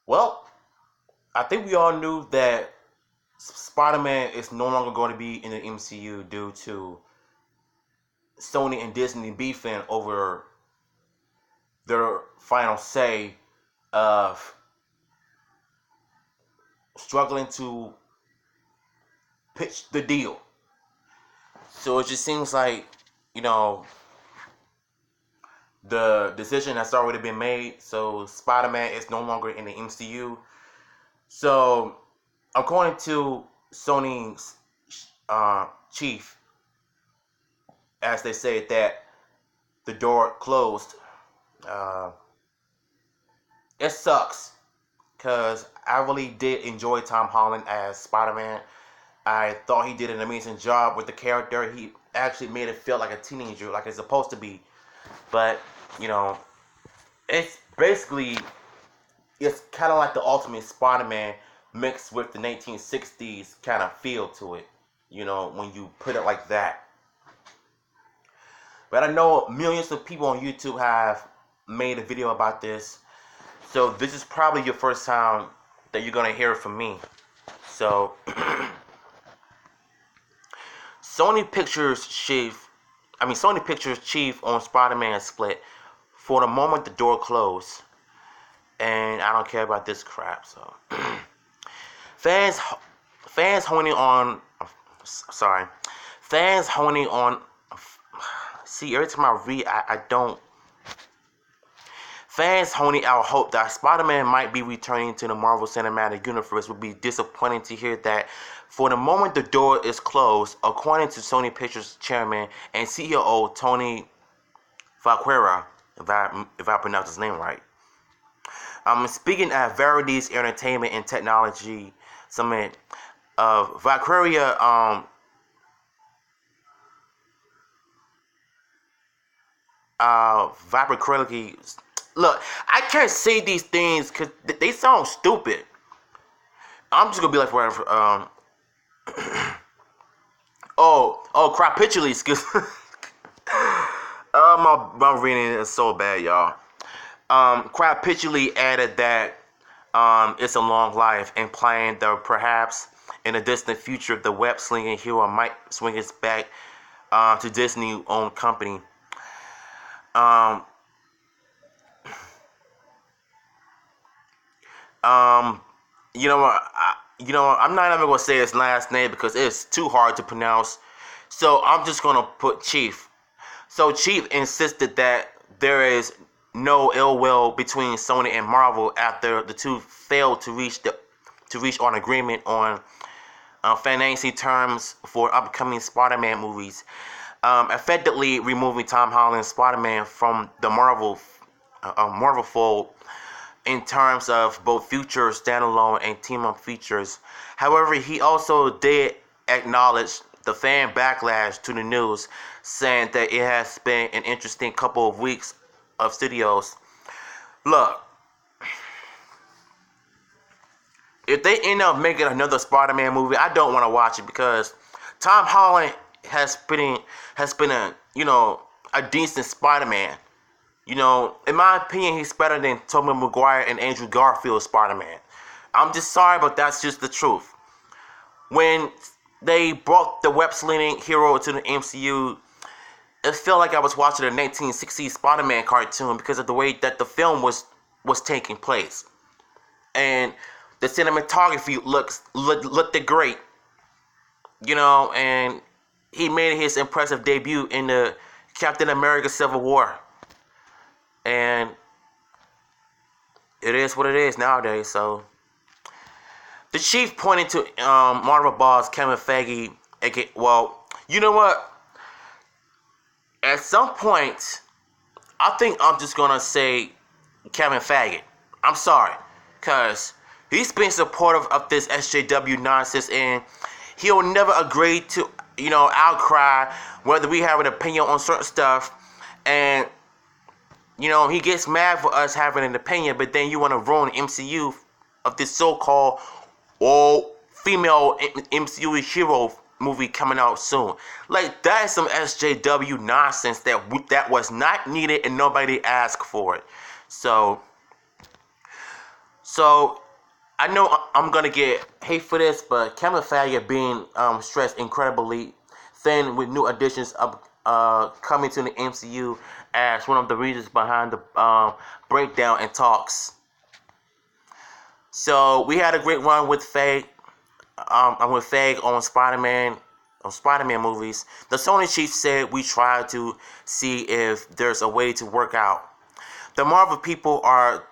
Well, I think we all knew that Spider-Man is no longer going to be in the MCU due to Sony and Disney beefing over their final say of struggling to pitch the deal. So it just seems like, you know, the decision has already been made. So Spider-Man is no longer in the MCU. So according to Sony's chief, as they said that the door closed, uh, it sucks because I really did enjoy Tom Holland as Spider-Man. I thought he did an amazing job with the character. He actually made it feel like a teenager, like it's supposed to be. But, you know, it's basically, it's kind of like the Ultimate Spider-Man mixed with the 1960s kind of feel to it, you know, when you put it like that. But I know millions of people on YouTube have made a video about this. So this is probably your first time that you're going to hear it from me. So Sony Pictures chief on Spider-Man split. For the moment, the door closed, and I don't care about this crap. So fans honing on. Fans honing on. See, every time I read, I don't. Fans honing out hope that Spider-Man might be returning to the Marvel Cinematic Universe would be disappointing to hear that for the moment the door is closed, according to Sony Pictures chairman and CEO Tony Vaquera, if I pronounce his name right. Speaking at Verity's Entertainment and Technology Summit, Vaquera look, I can't say these things because they sound stupid. I'm just gonna be like whatever. Crapitulate, excuse me. My reading is so bad, y'all. Crapitulate added that it's a long life, implying that perhaps in a distant future the web-slinging hero might swing its back to Disney-owned company. You know what? I'm not even gonna say his last name because it's too hard to pronounce. So I'm just gonna put Chief. So Chief insisted that there is no ill will between Sony and Marvel after the two failed to reach an agreement on financing terms for upcoming Spider-Man movies, effectively removing Tom Holland's Spider-Man from the Marvel fold in terms of both future standalone and team-up features. However, he also did acknowledge the fan backlash to the news, saying that it has been an interesting couple of weeks of studios. Look, if they end up making another Spider-Man movie, I don't want to watch it because Tom Holland has been a decent Spider-Man. You know, in my opinion, he's better than Tobey Maguire and Andrew Garfield's Spider-Man. I'm just sorry, but that's just the truth. When they brought the web-slinging hero to the MCU, it felt like I was watching a 1960s Spider-Man cartoon because of the way that the film was taking place. And the cinematography looked great. You know, and he made his impressive debut in the Captain America Civil War. And it is what it is nowadays. So the chief pointed to Marvel boss Kevin Feige. Well, you know what? At some point, I think I'm just gonna say Kevin Feige. I'm sorry, cause he's been supportive of this SJW nonsense, and he'll never agree to outcry whether we have an opinion on certain stuff. And he gets mad for us having an opinion, but then you want to ruin the MCU of this so-called all-female MCU hero movie coming out soon. Like, that is some SJW nonsense that was not needed and nobody asked for it. So So I know I'm gonna get hate for this, but Kevin Feige being stretched incredibly thin with new additions of coming to the MCU as one of the reasons behind the breakdown and talks. So we had a great run with Feige, on Spider-Man movies. The Sony Chief said we tried to see if there's a way to work out. The Marvel people are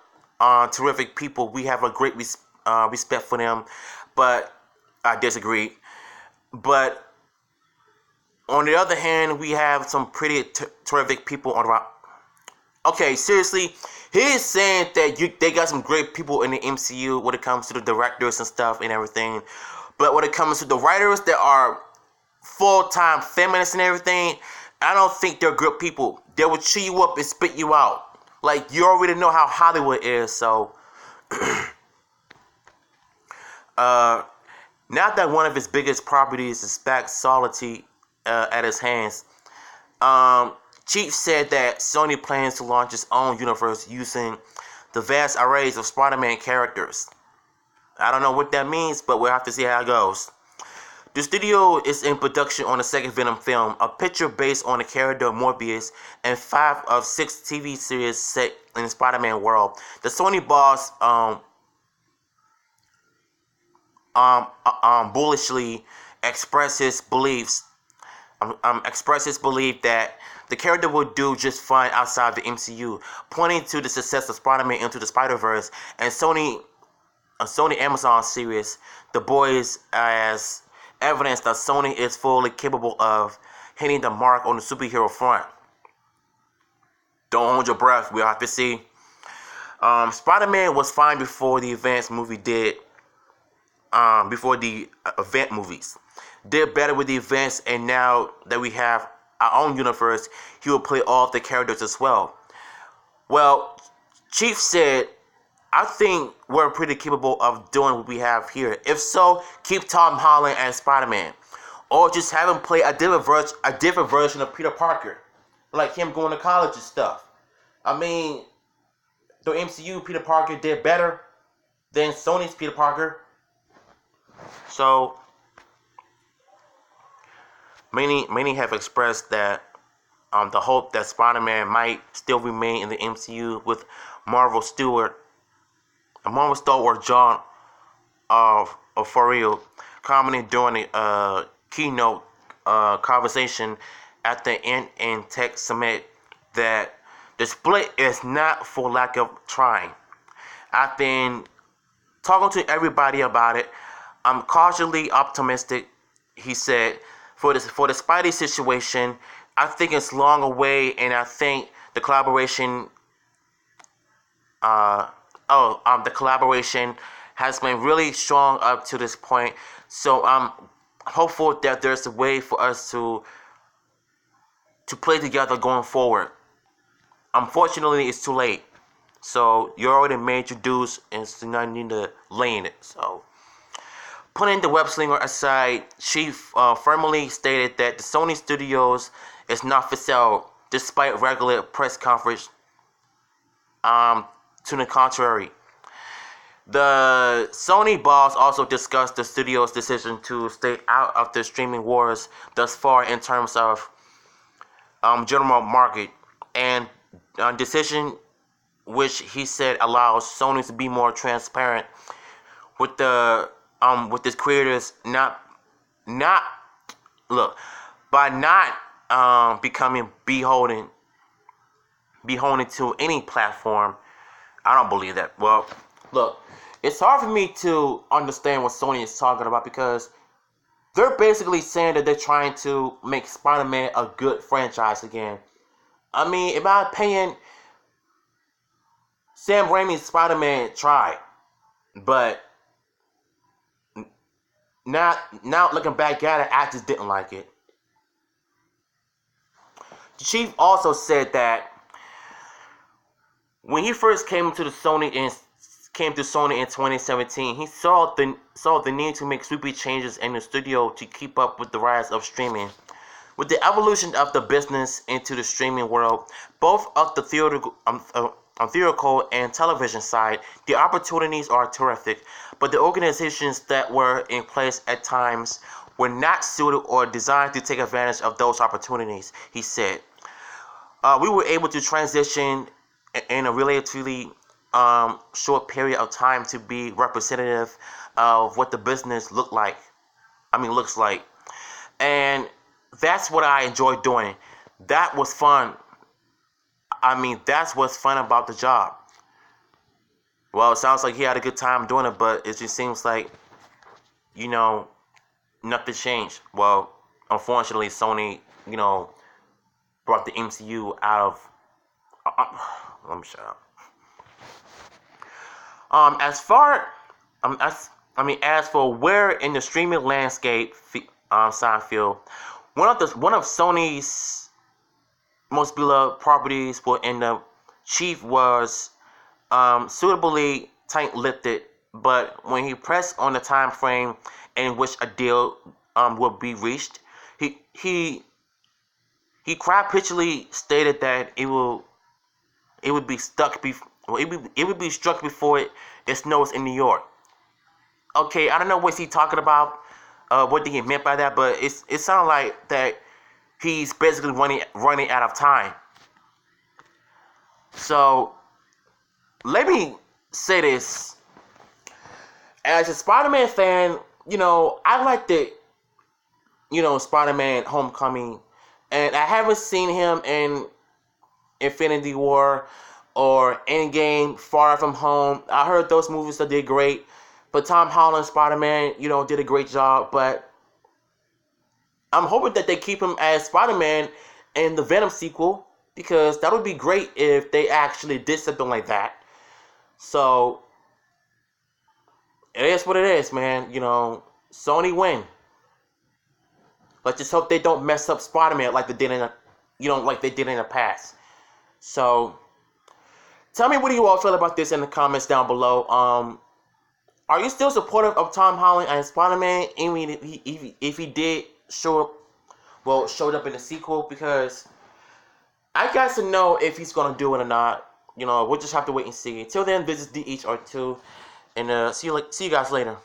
terrific people. We have a great respect for them, but I disagree. But on the other hand, we have some pretty terrific people on the. Okay, seriously, he is saying that they got some great people in the MCU when it comes to the directors and stuff and everything. But when it comes to the writers that are full-time feminists and everything, I don't think they're good people. They will chew you up and spit you out. Like, you already know how Hollywood is, so now that one of his biggest properties is back solidly at his hands, Chief said that Sony plans to launch its own universe using the vast arrays of Spider-Man characters. I don't know what that means, but we'll have to see how it goes. The studio is in production on the second Venom film, a picture based on the character Morbius, and 5 of 6 TV series set in the Spider-Man world. The Sony boss bullishly expressed his belief that the character will do just fine outside the MCU, pointing to the success of Spider-Man Into the Spider-Verse and Sony Amazon series The Boys as evidence that Sony is fully capable of hitting the mark on the superhero front. Don't hold your breath. We'll have to see. Spider-Man was fine before the Advanced movie did. Before the event movies did better with the events, and now that we have our own universe, he will play all of the characters as well. Well, Chief said, I think we're pretty capable of doing what we have here. If so, keep Tom Holland as Spider-Man, or just have him play a different version of Peter Parker, like him going to college and stuff. I mean, the MCU Peter Parker did better than Sony's Peter Parker. So many have expressed that the hope that Spider-Man might still remain in the MCU with Marvel stalwart John Favreau commenting during a keynote conversation at the in Tech Summit that the split is not for lack of trying. I've been talking to everybody about it. I'm cautiously optimistic, he said, for the Spidey situation. I think it's long away, and I think the collaboration, the collaboration has been really strong up to this point. So I'm hopeful that there's a way for us to play together going forward. Unfortunately, it's too late. So you already made your dues, and so now you need to lay in it. So, putting the web slinger aside, Chief firmly stated that the Sony Studios is not for sale, despite regular press coverage to the contrary. The Sony boss also discussed the studio's decision to stay out of the streaming wars thus far in terms of general market, and decision which he said allows Sony to be more transparent with the with its creators, by not becoming beholden to any platform. I don't believe that. Well, look, it's hard for me to understand what Sony is talking about, because they're basically saying that they're trying to make Spider-Man a good franchise again. I mean, in my opinion, Sam Raimi's Spider-Man tried, but now looking back at it, I just didn't like it. The Chief also said that when he first came to Sony in 2017, he saw the need to make sweeping changes in the studio to keep up with the rise of streaming. With the evolution of the business into the streaming world, both of the theatrical and television side, the opportunities are terrific, but the organizations that were in place at times were not suited or designed to take advantage of those opportunities, he said. We were able to transition in a relatively short period of time to be representative of what the business looks like. And that's what I enjoyed doing. That was fun. That's what's fun about the job. Well, it sounds like he had a good time doing it, but it just seems like, you know, nothing changed. Well, unfortunately, Sony, brought the MCU out of. Let me shut up. As far, as for where in the streaming landscape, Seinfeld, one of Sony's most beloved properties will end up. Chief was suitably tight-lipped, but when he pressed on the time frame in which a deal would be reached, he crapishly stated that it would be struck before it snows in New York. Okay, I don't know what he's talking about. What he meant by that, but it sounds like that he's basically running out of time. So let me say this: as a Spider-Man fan, I like the Spider-Man Homecoming, and I haven't seen him in Infinity War or Endgame, Far From Home. I heard those movies that did great, but Tom Holland Spider-Man, did a great job. But I'm hoping that they keep him as Spider-Man in the Venom sequel, because that would be great if they actually did something like that. So it is what it is, man. Sony win. Let's just hope they don't mess up Spider-Man like they did in the past. So tell me, what do you all feel about this in the comments down below? Are you still supportive of Tom Holland and Spider-Man? I mean, if he did showed up in the sequel, because I got to know if he's gonna do it or not. We'll just have to wait and see. Until then, this is DHR2, and see you guys later.